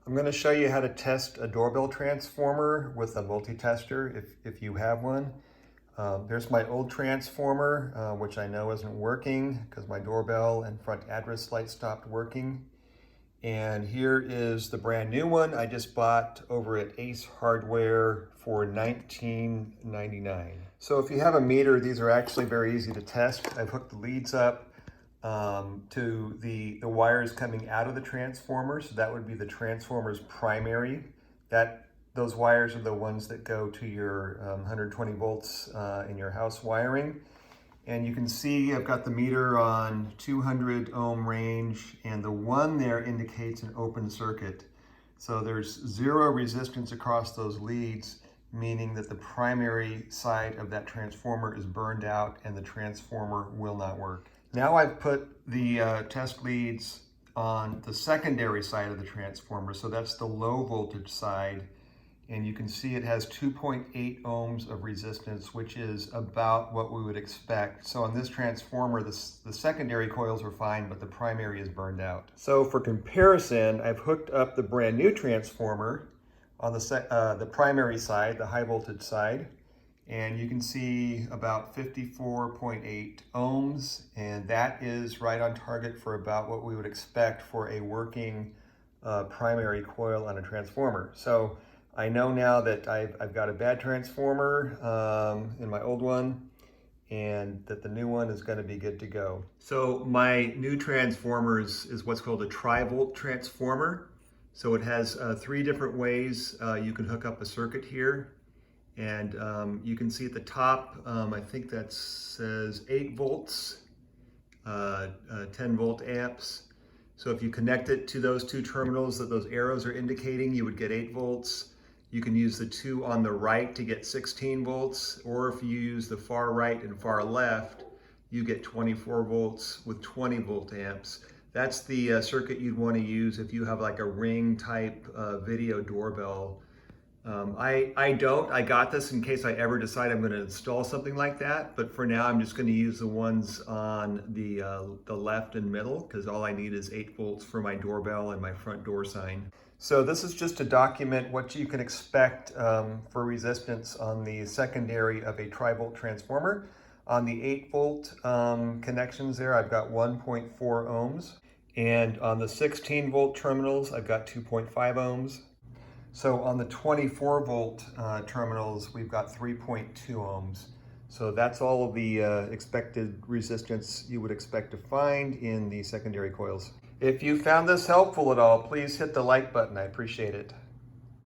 I'm going to show you how to test a doorbell transformer with a multi-tester if you have one. There's my old transformer, which I know isn't working because my doorbell and front address light stopped working. And here is the brand new one I just bought over at Ace Hardware for $19.99. So if you have a meter, these are actually very easy to test. I've hooked the leads up to the wires coming out of the transformer. So that would be the transformer's primary. Those wires are the ones that go to your 120 volts in your house wiring. And you can see I've got the meter on 200 ohm range, and the one there indicates an open circuit. So there's zero resistance across those leads, meaning that the primary side of that transformer is burned out and the transformer will not work. Now I've put the test leads on the secondary side of the transformer, so that's the low voltage side, and you can see it has 2.8 ohms of resistance, which is about what we would expect. So on this transformer, the secondary coils are fine, but the primary is burned out. So for comparison, I've hooked up the brand new transformer on the primary side, the high voltage side, and you can see about 54.8 ohms, and that is right on target for about what we would expect for a working primary coil on a transformer. So I know now that I've got a bad transformer in my old one, and that the new one is going to be good to go. So my new transformer is what's called a tri-volt transformer. So it has 3 different ways you can hook up a circuit here. And you can see at the top, I think that says 8 volts, 10 volt amps. So if you connect it to those 2 terminals that those arrows are indicating, you would get 8 volts. You can use the 2 on the right to get 16 volts, or if you use the far right and far left, you get 24 volts with 20 volt amps. That's the circuit you'd want to use if you have like a Ring type video doorbell. I got this in case I ever decide I'm going to install something like that, but for now I'm just going to use the ones on the left and middle, because all I need is 8 volts for my doorbell and my front door sign. So this is just to document what you can expect for resistance on the secondary of a tri-volt transformer. On the 8 volt connections there, I've got 1.4 ohms. And on the 16 volt terminals, I've got 2.5 ohms. So on the 24 volt terminals, we've got 3.2 ohms. So that's all of the expected resistance you would expect to find in the secondary coils. If you found this helpful at all, please hit the like button. I appreciate it.